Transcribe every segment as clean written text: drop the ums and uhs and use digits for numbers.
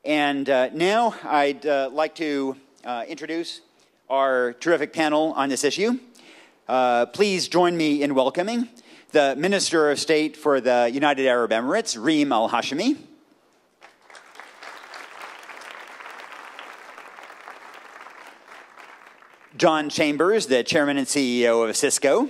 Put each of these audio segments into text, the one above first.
And now I'd like to introduce our terrific panel on this issue. Please join me in welcoming the Minister of State for the United Arab Emirates, Reem Al-Hashimi. John Chambers, the Chairman and CEO of Cisco.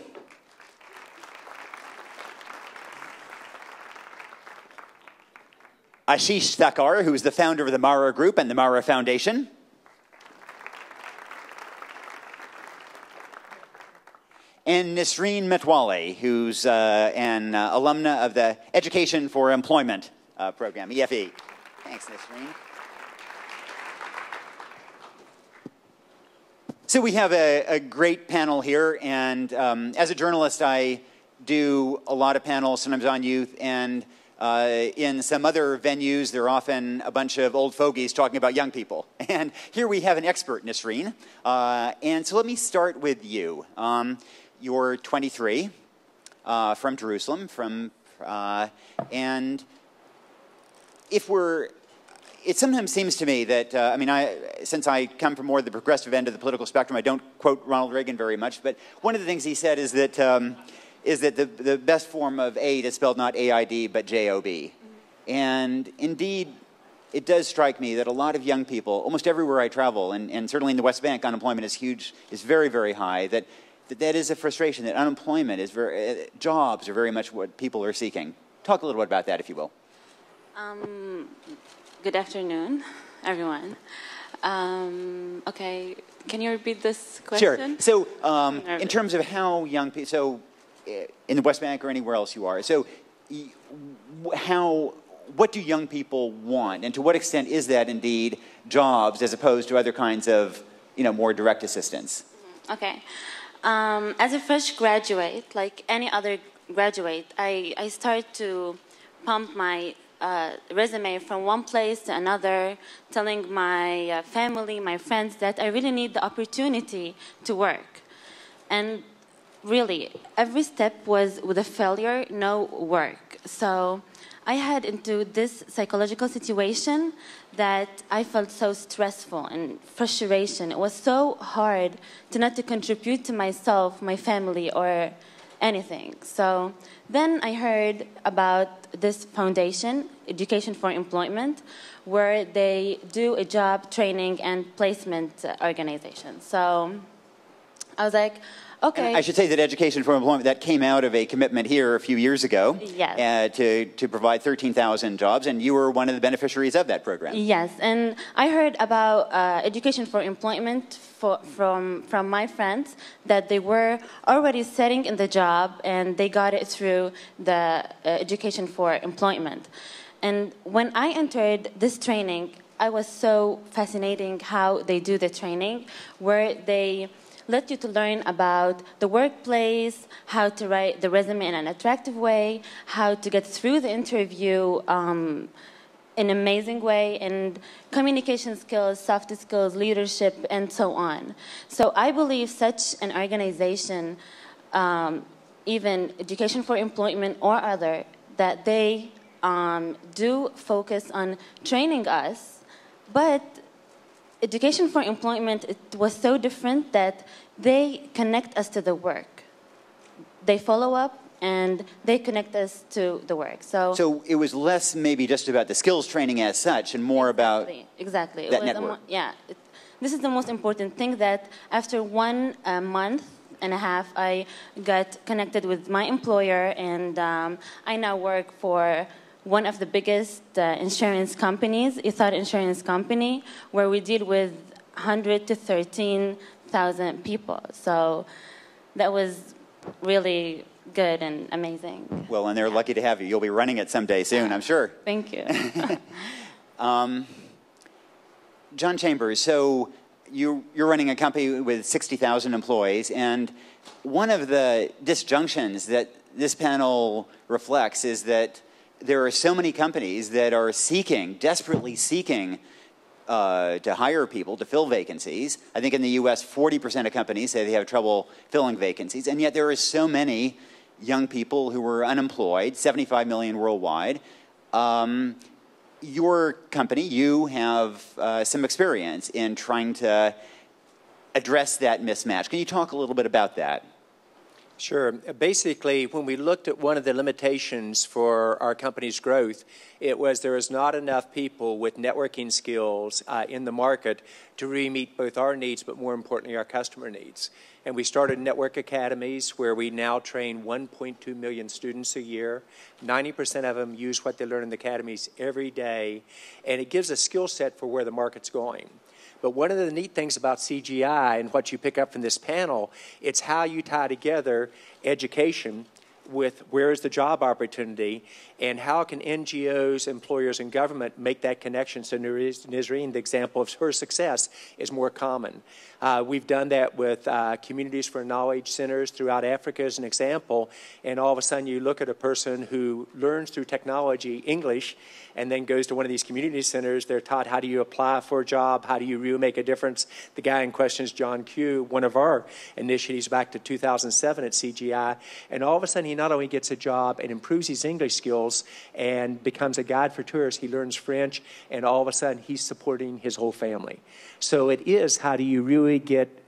Ashish Thakkar, who's the founder of the Mara Group and the Mara Foundation. And Nisreen Metwali, who's an alumna of the Education for Employment program, EFE. Thanks, Nisreen. So we have a great panel here, and as a journalist, I do a lot of panels, sometimes on youth, and in some other venues, there are often a bunch of old fogies talking about young people. And here we have an expert, Nisreen. And so let me start with you. You're 23, from Jerusalem, and it sometimes seems to me that, since I come from more the progressive end of the political spectrum, I don't quote Ronald Reagan very much, but one of the things he said is that the best form of aid is spelled not A-I-D, but J-O-B. And indeed, it does strike me that a lot of young people, almost everywhere I travel, and certainly in the West Bank, unemployment is huge, is very, very high, that is a frustration, that unemployment is jobs are very much what people are seeking. Talk a little bit about that, if you will. Good afternoon, everyone. Okay, can you repeat this question? Sure. So, in terms of how young people, so in the West Bank or anywhere else you are, so what do young people want, and to what extent is that indeed jobs as opposed to other kinds of, more direct assistance? Okay. As a fresh graduate, like any other graduate, I start to pump my resume from one place to another, telling my family, my friends that I really need the opportunity to work. And really, every step was with a failure, no work. So I had into this psychological situation that I felt so stressful and frustration. It was so hard not to contribute to myself, my family, or anything. So then I heard about this foundation, Education for Employment, where they do a job training and placement organization. So I was like, okay. And I should say that Education for Employment, that came out of a commitment here a few years ago. Yes. To provide 13,000 jobs, and you were one of the beneficiaries of that program. Yes, and I heard about Education for Employment from my friends that they were already sitting in the job and they got it through the Education for Employment. And when I entered this training, I was so fascinating how they do the training, where they let you to learn about the workplace, how to write the resume in an attractive way, how to get through the interview in an amazing way, and communication skills, soft skills, leadership, and so on. So I believe such an organization, even Education for Employment or other, that they do focus on training us, but Education for Employment, it was so different that they connect us to the work. They follow up and they connect us to the work. So it was less maybe just about the skills training as such and more about that network. This is the most important thing, that after 1 month and a half, I got connected with my employer, and I now work for one of the biggest insurance companies, Ithar Insurance Company, where we deal with 100 to 13,000 people. So that was really good and amazing. Well, and they're lucky to have you. You'll be running it someday soon, I'm sure. Thank you. John Chambers, so you're running a company with 60,000 employees, and one of the disjunctions that this panel reflects is that there are so many companies that are desperately seeking to hire people, to fill vacancies. I think in the US, 40% of companies say they have trouble filling vacancies, and yet there are so many young people who are unemployed, 75 million worldwide. your company, you have some experience in trying to address that mismatch. Can you talk a little bit about that? Sure. Basically, when we looked at one of the limitations for our company's growth, it was there was not enough people with networking skills in the market to really meet both our needs, but more importantly, our customer needs. And we started network academies where we now train 1.2 million students a year. 90% of them use what they learn in the academies every day, and it gives a skill set for where the market's going. But one of the neat things about CGI and what you pick up from this panel, it's how you tie together education with where is the job opportunity and how can NGOs, employers, and government make that connection so Nisreen, the example of her success, is more common. We've done that with communities for knowledge centers throughout Africa as an example, and all of a sudden you look at a person who learns through technology English and then goes to one of these community centers. They're taught how do you apply for a job, how do you really make a difference. The guy in question is John Q, one of our initiatives back to 2007 at CGI, and all of a sudden he not only gets a job and improves his English skills and becomes a guide for tourists, he learns French, and all of a sudden he's supporting his whole family. So it is how do you really get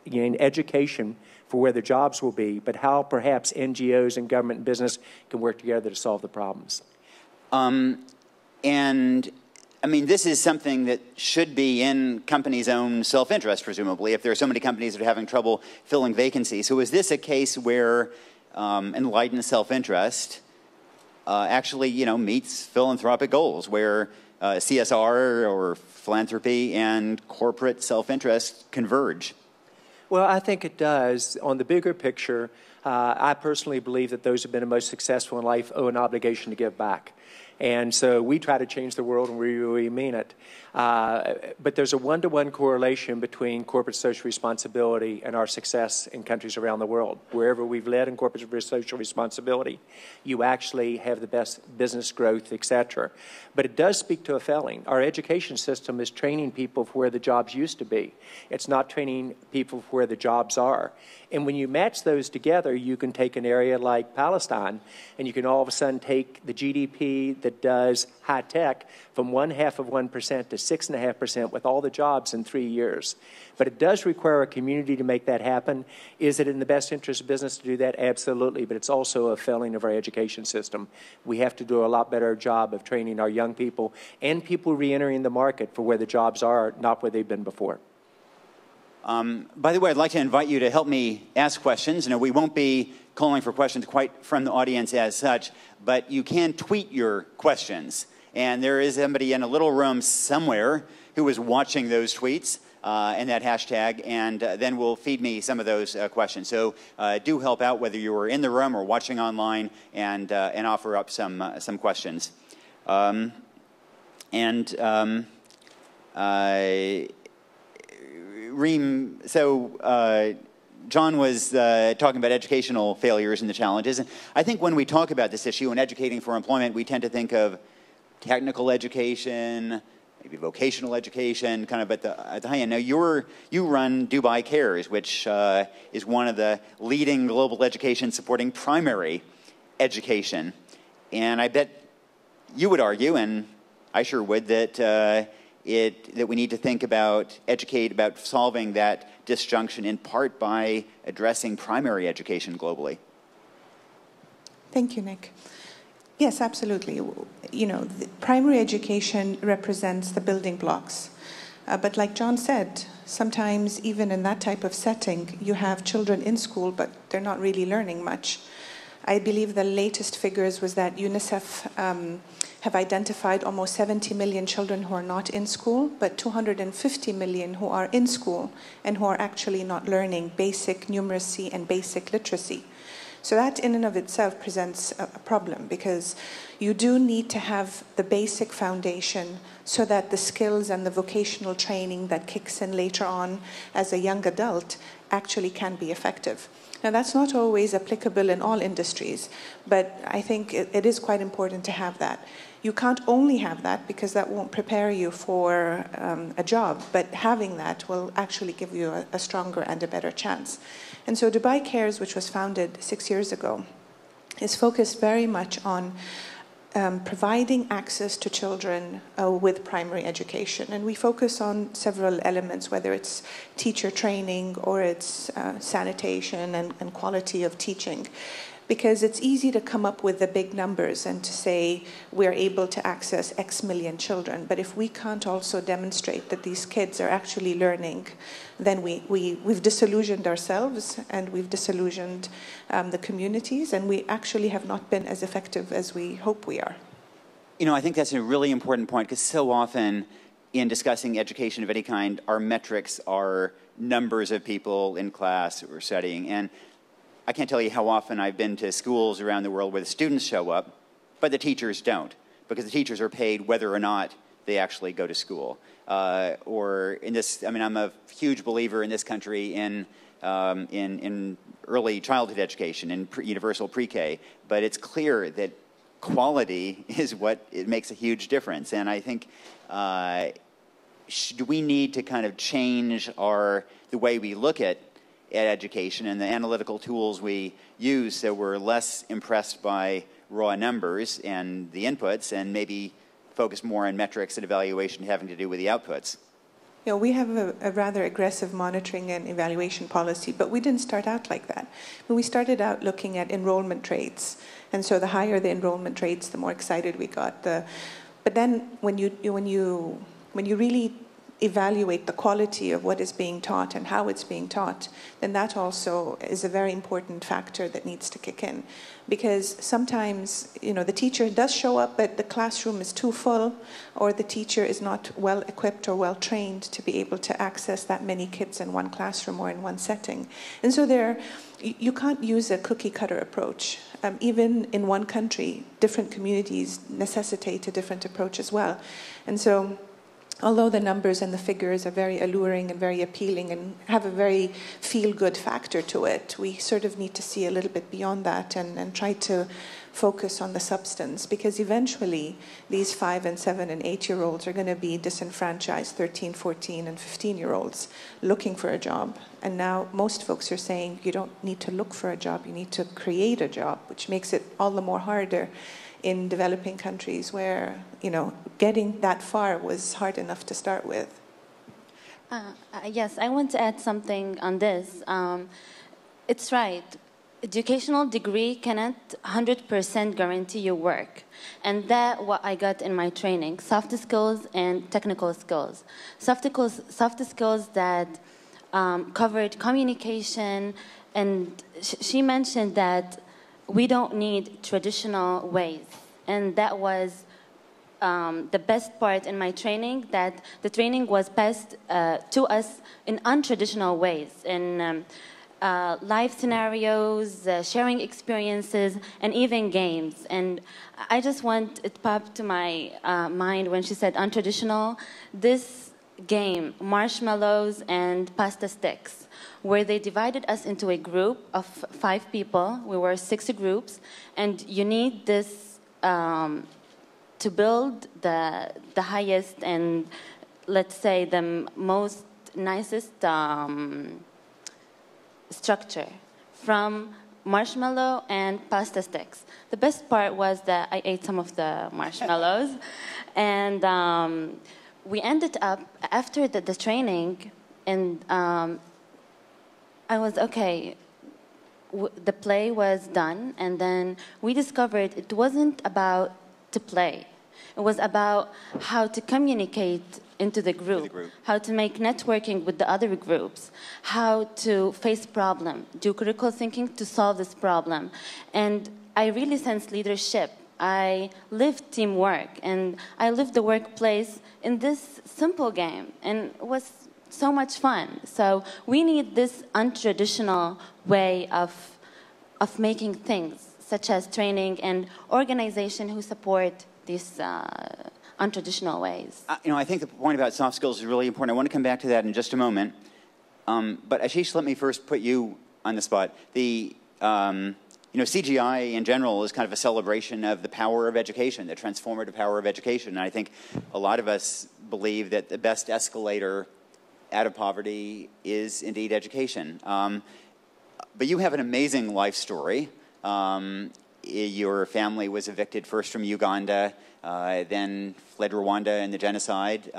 an education for where the jobs will be, but how perhaps NGOs and government and business can work together to solve the problems. And, I mean, this is something that should be in companies' own self-interest, presumably, if there are so many companies that are having trouble filling vacancies. So is this a case where enlightened self-interest actually, meets philanthropic goals, where CSR or philanthropy and corporate self-interest converge? Well, I think it does. On the bigger picture, I personally believe that those who have been the most successful in life owe an obligation to give back. And so we try to change the world, and we really mean it. But there's a one-to-one correlation between corporate social responsibility and our success in countries around the world. Wherever we've led in corporate social responsibility, you actually have the best business growth, et cetera. But it does speak to a failing. Our education system is training people for where the jobs used to be. It's not training people for where the jobs are. And when you match those together, you can take an area like Palestine, and you can all of a sudden take the GDP that does high tech from 0.5% to 6.5% with all the jobs in 3 years. But it does require a community to make that happen. Is it in the best interest of business to do that? Absolutely, but it's also a failing of our education system. We have to do a lot better job of training our young people and people re-entering the market for where the jobs are, not where they've been before. By the way, I'd like to invite you to help me ask questions. We won't be calling for questions quite from the audience as such, but you can tweet your questions. And there is somebody in a little room somewhere who is watching those tweets and that hashtag, and then will feed me some of those questions. So do help out, whether you are in the room or watching online, and offer up some questions. Reem, so John was talking about educational failures and the challenges. And I think when we talk about this issue and educating for employment, we tend to think of technical education, maybe vocational education, kind of at the high end. Now, you run Dubai Cares, which is one of the leading global education supporting primary education. And I bet you would argue, and I sure would, that that we need to think about, educate about solving that disjunction in part by addressing primary education globally. Thank you, Nick. Yes, absolutely. The primary education represents the building blocks. But like John said, sometimes even in that type of setting, you have children in school, but they're not really learning much. I believe the latest figures was that UNICEF have identified almost 70 million children who are not in school, but 250 million who are in school and who are actually not learning basic numeracy and basic literacy. So that in and of itself presents a problem, because you do need to have the basic foundation so that the skills and the vocational training that kicks in later on as a young adult actually can be effective. Now, that's not always applicable in all industries, but I think it is quite important to have that. You can't only have that, because that won't prepare you for a job, but having that will actually give you a stronger and a better chance. And so Dubai Cares, which was founded 6 years ago, is focused very much on providing access to children with primary education. And we focus on several elements, whether it's teacher training or it's sanitation and quality of teaching. Because it's easy to come up with the big numbers and to say we're able to access X million children. But if we can't also demonstrate that these kids are actually learning, then we've disillusioned ourselves and we've disillusioned the communities, and we actually have not been as effective as we hope we are. You know, I think that's a really important point, because so often in discussing education of any kind, our metrics are numbers of people in class or studying. And I can't tell you how often I've been to schools around the world where the students show up, but the teachers don't, because the teachers are paid whether or not they actually go to school. Or in this, I mean, I'm a huge believer in this country in early childhood education, in universal pre-K, but it's clear that quality is what it makes a huge difference. And I think do we need to kind of change the way we look at education and the analytical tools we use, so we're less impressed by raw numbers and the inputs, and maybe focus more on metrics and evaluation having to do with the outputs? You know, we have a rather aggressive monitoring and evaluation policy, but we didn't start out like that. When we started out looking at enrollment rates, and so the higher the enrollment rates, the more excited we got. But then when you really evaluate the quality of what is being taught and how it's being taught, then that also is a very important factor that needs to kick in. Because sometimes, you know, the teacher does show up, but the classroom is too full, or the teacher is not well equipped or well trained to be able to access that many kids in one classroom or in one setting. And so you can't use a cookie cutter approach. Even in one country, different communities necessitate a different approach as well. And so, although the numbers and the figures are very alluring and very appealing and have a very feel-good factor to it, we sort of need to see a little bit beyond that and try to focus on the substance, because eventually these 5 and 7 and 8-year-olds are going to be disenfranchised 13, 14 and 15-year-olds looking for a job. And now most folks are saying you don't need to look for a job, you need to create a job, which makes it all the more harder in developing countries where, you know, getting that far was hard enough to start with. Yes, I want to add something on this. It's right. Educational degree cannot 100% guarantee your work. And that's what I got in my training, soft skills and technical skills. Soft skills that covered communication, and she mentioned that we don't need traditional ways. And that was the best part in my training, that the training was passed to us in untraditional ways, in life scenarios, sharing experiences, and even games. And I just want, it popped to my mind when she said untraditional, this game, marshmallows and pasta sticks, where they divided us into a group of 5 people. We were 6 groups, and you need this to build the highest and, let's say, the most nicest structure from marshmallow and pasta sticks. The best part was that I ate some of the marshmallows, and we ended up, after the training, and I was, okay, the play was done, and then we discovered it wasn't about to play. It was about how to communicate into the group, how to make networking with the other groups, how to face problem, do critical thinking to solve this problem. And I really sensed leadership. I lived teamwork, and I lived the workplace in this simple game, and it was so much fun. So we need this untraditional way of making things, such as training and organization who support these untraditional ways. You know, I think the point about soft skills is really important. I want to come back to that in just a moment. But Ashish, let me first put you on the spot. You know, CGI in general is kind of a celebration of the power of education, the transformative power of education. And I think a lot of us believe that the best escalator out of poverty is indeed education. But you have an amazing life story. your family was evicted first from Uganda, then fled Rwanda in the genocide,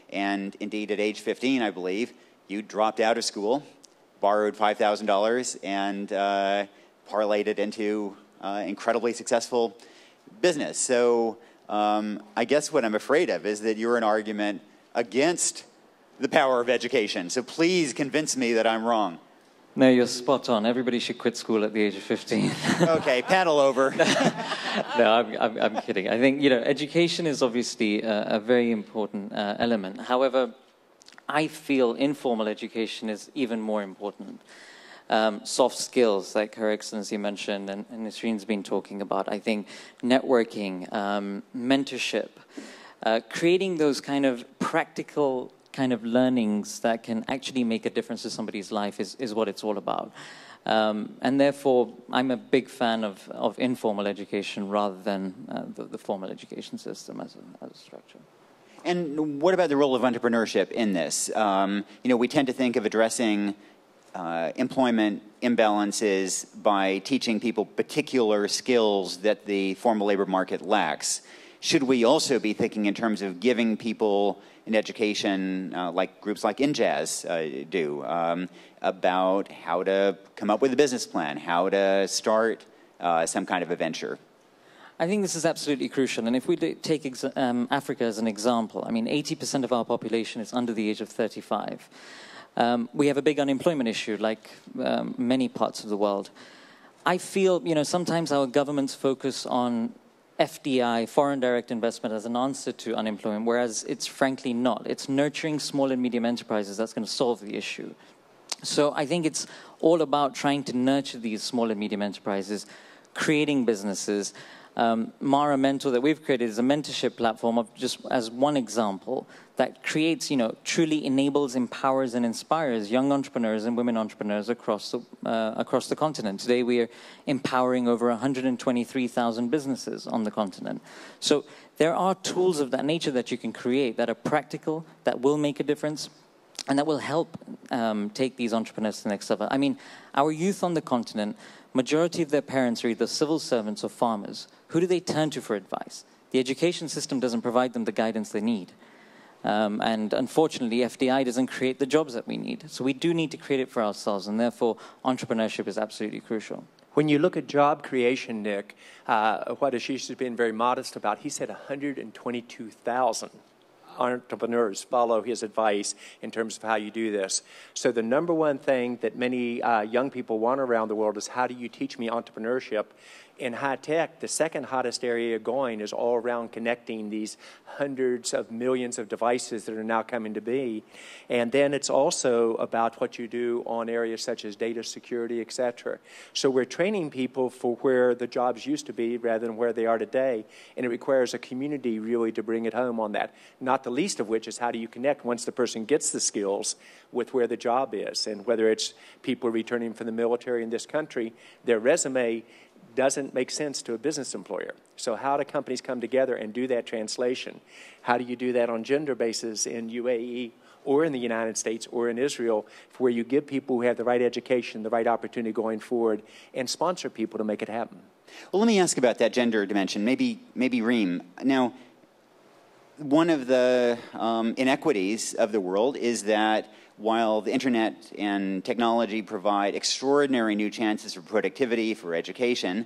and indeed at age 15, I believe, you dropped out of school, borrowed $5,000, and parlayed it into incredibly successful business. So I guess what I'm afraid of is that you're an argument against the power of education. So please convince me that I'm wrong. No, you're spot on. Everybody should quit school at the age of 15. Okay, panel over. No, I'm kidding. I think, education is obviously a very important element. However, I feel informal education is even more important. Soft skills, like Her Excellency mentioned, and Nisreen's been talking about. I think networking, mentorship, creating those kind of practical kind of learnings that can actually make a difference to somebody's life is what it's all about. And therefore, I'm a big fan of informal education rather than the formal education system as a structure. And what about the role of entrepreneurship in this? We tend to think of addressing employment imbalances by teaching people particular skills that the formal labor market lacks. Should we also be thinking in terms of giving people an education like groups like NJAS do about how to come up with a business plan, how to start some kind of a venture? I think this is absolutely crucial. And if we take Africa as an example, I mean, 80% of our population is under the age of 35. We have a big unemployment issue, like many parts of the world. I feel, sometimes our governments focus on FDI, foreign direct investment, as an answer to unemployment, whereas it's frankly not. It's nurturing small and medium enterprises that's going to solve the issue. So I think it's all about trying to nurture these small and medium enterprises, creating businesses. Mara Mentor that we've created is a mentorship platform of just as one example that creates, truly enables, empowers, and inspires young entrepreneurs and women entrepreneurs across the continent. Today, we are empowering over 123,000 businesses on the continent. So there are tools of that nature that you can create that are practical, that will make a difference, and that will help take these entrepreneurs to the next level. I mean, our youth on the continent, majority of their parents are either civil servants or farmers. Who do they turn to for advice? The education system doesn't provide them the guidance they need. And unfortunately, FDI doesn't create the jobs that we need. So we do need to create it for ourselves, and therefore entrepreneurship is absolutely crucial. When you look at job creation, Nick, what Ashish has been very modest about, he said 122,000 entrepreneurs follow his advice in terms of how you do this. So the number one thing that many young people want around the world is, how do you teach me entrepreneurship? In high tech, the second hottest area going is all around connecting these hundreds of millions of devices that are now coming to be. And then it's also about what you do on areas such as data security, et cetera. So we're training people for where the jobs used to be rather than where they are today. And it requires a community really to bring it home on that. Not the least of which is, how do you connect once the person gets the skills with where the job is? And whether it's people returning from the military in this country, their resume doesn't make sense to a business employer. So how do companies come together and do that translation? How do you do that on gender basis in UAE or in the United States or in Israel, where you give people who have the right education, the right opportunity going forward, and sponsor people to make it happen? Well, let me ask about that gender dimension. Maybe Reem. Now, one of the inequities of the world is that while the internet and technology provide extraordinary new chances for productivity, for education,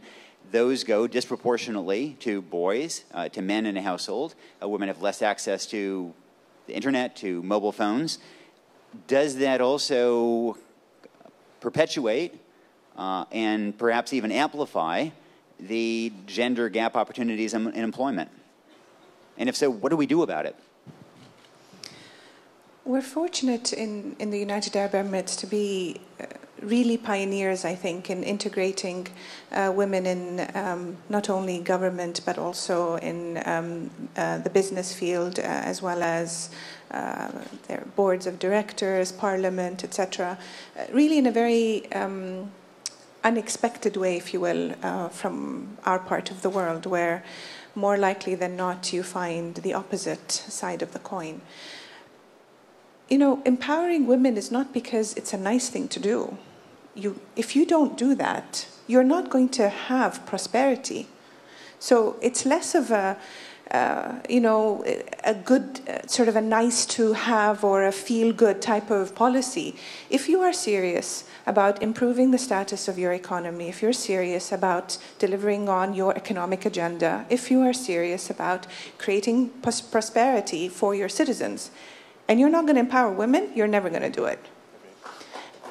those go disproportionately to boys, to men in a household. Women have less access to the internet, to mobile phones. Does that also perpetuate and perhaps even amplify the gender gap opportunities in employment? And if so, what do we do about it? We're fortunate in the United Arab Emirates to be really pioneers, I think, in integrating women in not only government but also in the business field, as well as their boards of directors, parliament, etc. Really in a very unexpected way, if you will, from our part of the world, where more likely than not you find the opposite side of the coin. Empowering women is not because it's a nice thing to do. if you don't do that, you're not going to have prosperity. So it's less of a good, sort of a nice to have or a feel good type of policy. If you are serious about improving the status of your economy, if you're serious about delivering on your economic agenda, if you are serious about creating prosperity for your citizens, and you're not going to empower women, you're never going to do it.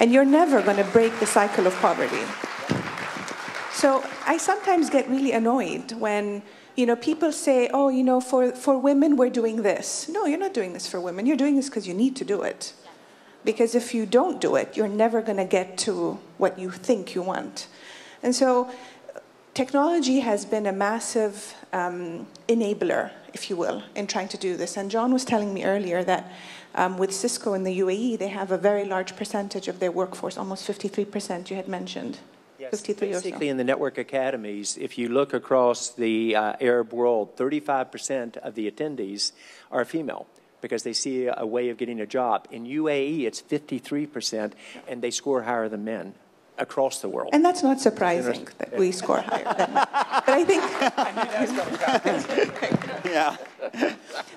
And you're never going to break the cycle of poverty. So I sometimes get really annoyed when people say, oh, for women, we're doing this. No, you're not doing this for women. You're doing this because you need to do it. Because if you don't do it, you're never going to get to what you think you want. And so technology has been a massive enabler, if you will, in trying to do this. And John was telling me earlier that with Cisco in the UAE, they have a very large percentage of their workforce, almost 53% you had mentioned. Yes, 53 basically or so. In the network academies, if you look across the Arab world, 35% of the attendees are female because they see a way of getting a job. In UAE, it's 53%, and they score higher than men across the world. And that's not surprising that we score higher than men. But I think... Yeah.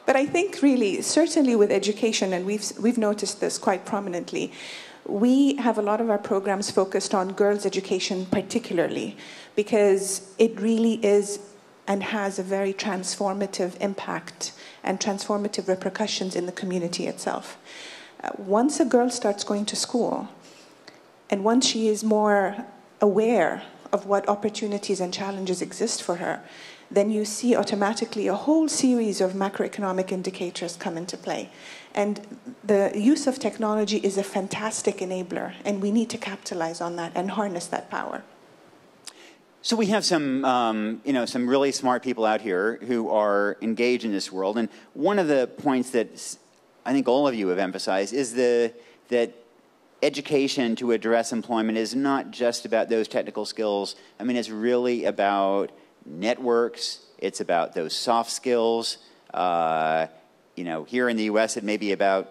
But I think really, certainly with education, and we've noticed this quite prominently, we have a lot of our programs focused on girls' education particularly, because it really is and has a very transformative impact and transformative repercussions in the community itself. Once a girl starts going to school, and once she is more aware of what opportunities and challenges exist for her, then you see automatically a whole series of macroeconomic indicators come into play. And the use of technology is a fantastic enabler, and we need to capitalize on that and harness that power. So we have some, some really smart people out here who are engaged in this world. And one of the points that I think all of you have emphasized is that education to address employment is not just about those technical skills. I mean, it's really about networks. It's about those soft skills. Here in the U.S., it may be about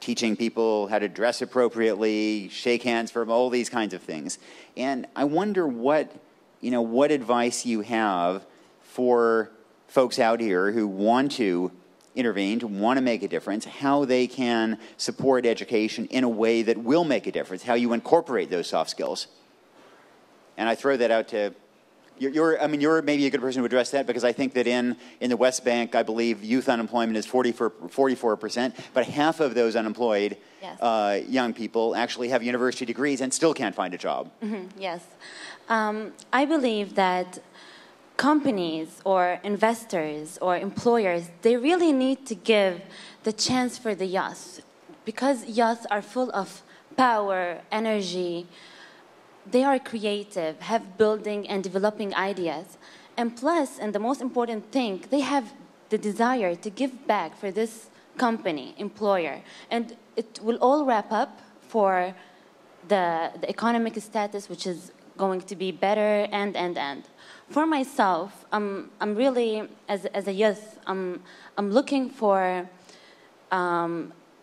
teaching people how to dress appropriately, shake hands for all these kinds of things. And I wonder what advice you have for folks out here who want to intervene, who want to make a difference, how they can support education in a way that will make a difference, how you incorporate those soft skills. And I throw that out to... You're maybe a good person to address that, because I think that in the West Bank, I believe youth unemployment is 44%, but half of those unemployed young people actually have university degrees and still can't find a job. Mm-hmm, yes. I believe that companies or investors or employers, they really need to give the chance for the youth, because youth are full of power, energy. They are creative, have building and developing ideas. And plus, and the most important thing, they have the desire to give back for this company, employer. And it will all wrap up for the economic status, which is going to be better and. For myself, I'm really, as a youth, I'm looking for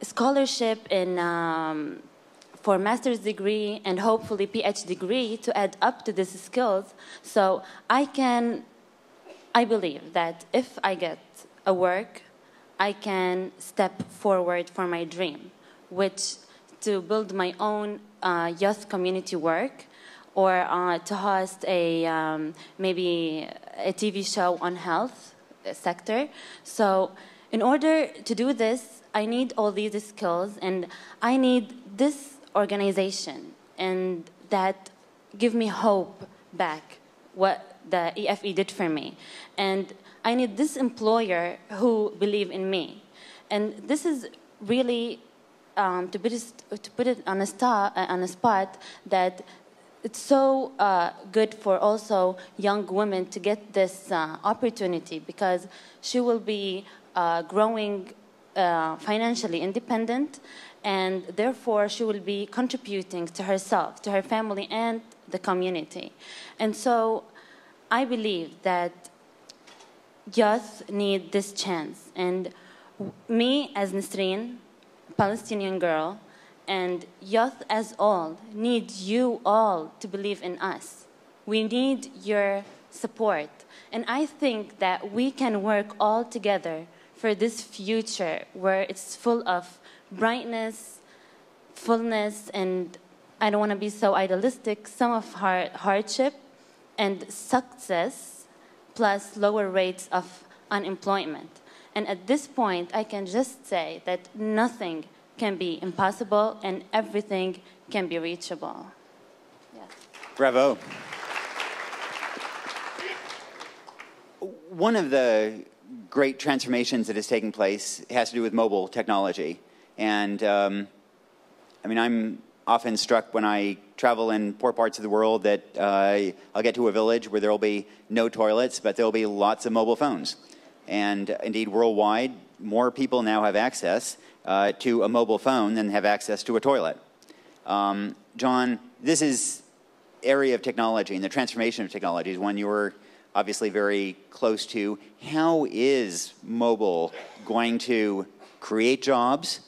scholarship in... for master's degree and hopefully PhD degree to add up to these skills. So I believe that if I get a work, I can step forward for my dream, which to build my own youth community work, or to host maybe a TV show on health sector. So in order to do this, I need all these skills, and I need this organization, and that give me hope back what the EFE did for me. And I need this employer who believe in me. And this is really to put it on a spot that it's so good for also young women to get this opportunity, because she will be growing financially independent, and therefore she will be contributing to herself, to her family, and the community. And so I believe that youth need this chance. And me, as Nasreen, Palestinian girl, And youth as all need you all to believe in us. We need your support. And I think that we can work all together for this future where it's full of brightness, fullness, and I don't want to be so idealistic, some of hardship and success, plus lower rates of unemployment. And at this point, I can just say that nothing can be impossible and everything can be reachable. Yes. Bravo. One of the great transformations that is taking place has to do with mobile technology. And I mean, I'm often struck when I travel in poor parts of the world that I'll get to a village where there will be no toilets, but there will be lots of mobile phones. And indeed, worldwide, more people now have access to a mobile phone than have access to a toilet. John, this is area of technology and the transformation of technology is one you're obviously very close to. How is mobile going to create jobs,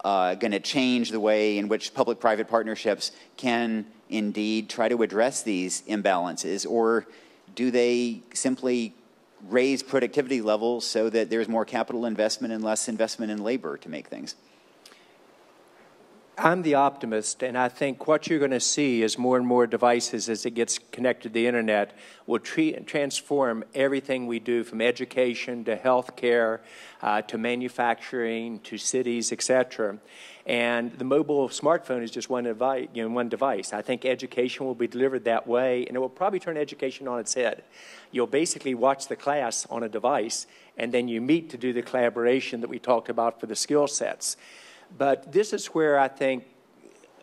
going to change the way in which public-private partnerships can indeed try to address these imbalances, or do they simply raise productivity levels so that there's more capital investment and less investment in labor to make things? I'm the optimist, and I think what you're going to see is more and more devices as it gets connected to the internet will transform everything we do, from education to healthcare to manufacturing to cities, etc. And the mobile smartphone is just one device. I think education will be delivered that way, and it will probably turn education on its head. You'll basically watch the class on a device, and then you meet to do the collaboration that we talked about for the skill sets. But this is where I think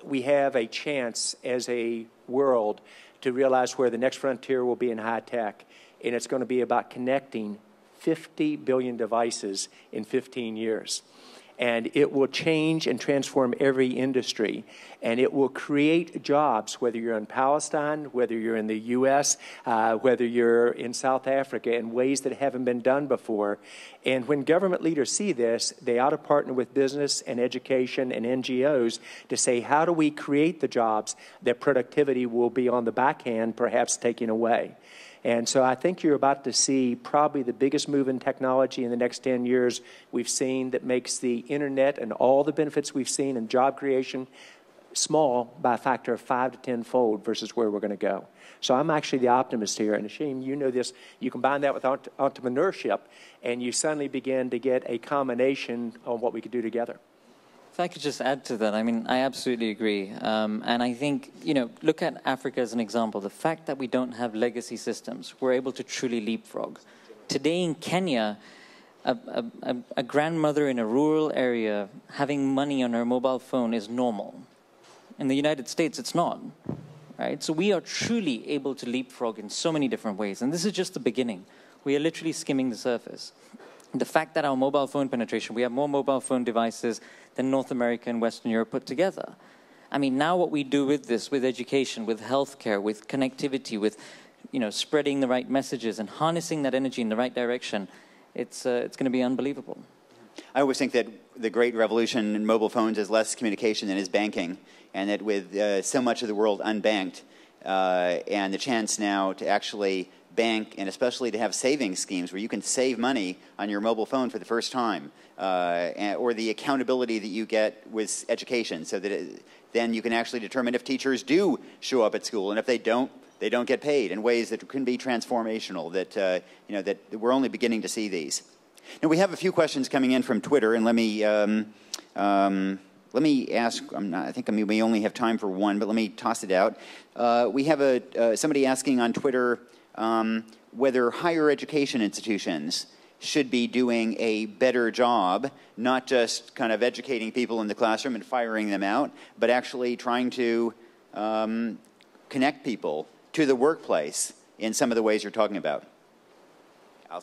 we have a chance as a world to realize where the next frontier will be in high tech. And it's going to be about connecting 50 billion devices in 15 years. And it will change and transform every industry. And it will create jobs, whether you're in Palestine, whether you're in the U.S., whether you're in South Africa, in ways that haven't been done before. And when government leaders see this, they ought to partner with business and education and NGOs to say, how do we create the jobs that productivity will be on the backhand, perhaps taking away? And so I think you're about to see probably the biggest move in technology in the next 10 years we've seen, that makes the internet and all the benefits we've seen in job creation small by a factor of 5 to 10-fold versus where we're going to go. So I'm actually the optimist here. And Ashim, you know this. You combine that with entrepreneurship, and you suddenly begin to get a combination on what we could do together. If I could just add to that, I mean, I absolutely agree. And I think, you know, look at Africa as an example. The fact that we don't have legacy systems, we're able to truly leapfrog. Today in Kenya, a grandmother in a rural area having money on her mobile phone is normal. In the United States, it's not, right? So we are truly able to leapfrog in so many different ways. And this is just the beginning. We are literally skimming the surface. The fact that our mobile phone penetration, we have more mobile phone devices than North America and Western Europe put together. I mean, now what we do with this, with education, with healthcare, with connectivity, with, you know, spreading the right messages and harnessing that energy in the right direction, it's going to be unbelievable. I always think that the great revolution in mobile phones is less communication than is banking, and that with so much of the world unbanked, and the chance now to actually bank, and especially to have savings schemes where you can save money on your mobile phone for the first time, or the accountability that you get with education, so that then you can actually determine if teachers do show up at school, and if they don't get paid in ways that can be transformational. That you know, that we're only beginning to see these. Now we have a few questions coming in from Twitter, and let me ask. I think we only have time for one, but let me toss it out. We have somebody asking on Twitter whether higher education institutions should be doing a better job, not just kind of educating people in the classroom and firing them out, but actually trying to connect people to the workplace in some of the ways you're talking about.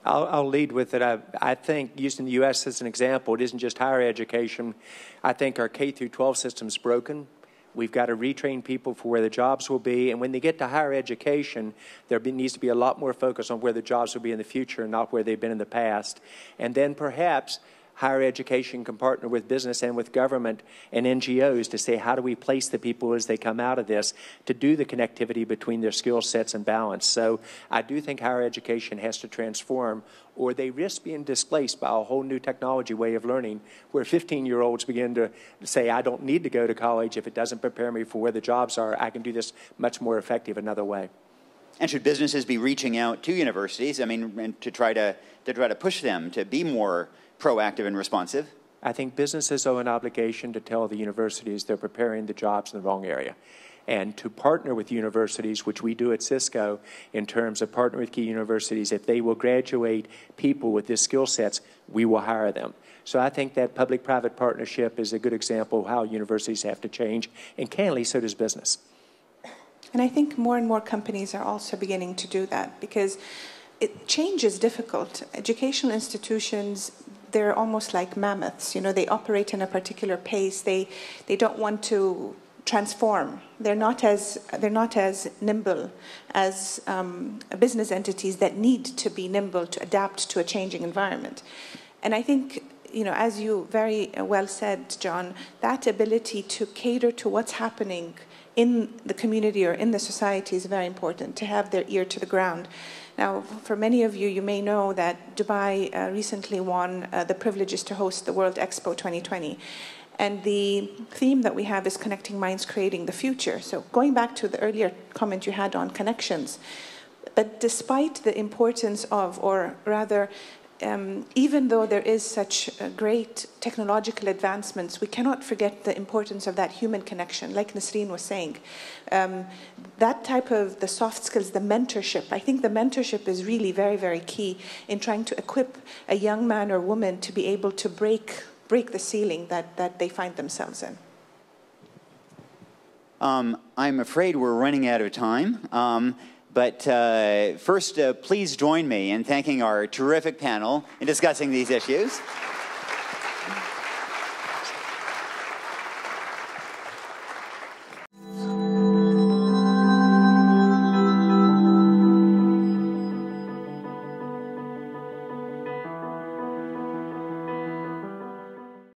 I'll lead with it. I think, using the U.S. as an example, it isn't just higher education. I think our K-12 system's broken. We've got to retrain people for where the jobs will be. And when they get to higher education, there needs to be a lot more focus on where the jobs will be in the future and not where they've been in the past. And then perhaps higher education can partner with business and with government and NGOs to say, how do we place the people as they come out of this to do the connectivity between their skill sets and balance? So I do think higher education has to transform, or they risk being displaced by a whole new technology way of learning where 15-year-olds begin to say, I don't need to go to college if it doesn't prepare me for where the jobs are. I can do this much more effective another way. And should businesses be reaching out to universities, I mean, and to try to push them to be more proactive and responsive? I think businesses owe an obligation to tell the universities they're preparing the jobs in the wrong area, and to partner with universities, which we do at Cisco, in terms of partnering with key universities. If they will graduate people with these skill sets, we will hire them. So I think that public-private partnership is a good example of how universities have to change, and candidly, so does business. And I think more and more companies are also beginning to do that, because change is difficult. Educational institutions, they're almost like mammoths. You know, they operate in a particular pace. They don't want to transform. They're not as nimble as business entities that need to be nimble to adapt to a changing environment. And I think, you know, as you very well said, John, that ability to cater to what's happening in the community or in the society is very important, to have their ear to the ground. Now, for many of you, you may know that Dubai recently won the privileges to host the World Expo 2020. And the theme that we have is Connecting Minds, Creating the Future. So going back to the earlier comment you had on connections, but despite the importance of, or rather, even though there is such great technological advancements, we cannot forget the importance of that human connection, like Nasreen was saying. That type of the soft skills, the mentorship, I think the mentorship is really very, very key in trying to equip a young man or woman to be able to break the ceiling that they find themselves in. I'm afraid we're running out of time. But first, please join me in thanking our terrific panel in discussing these issues.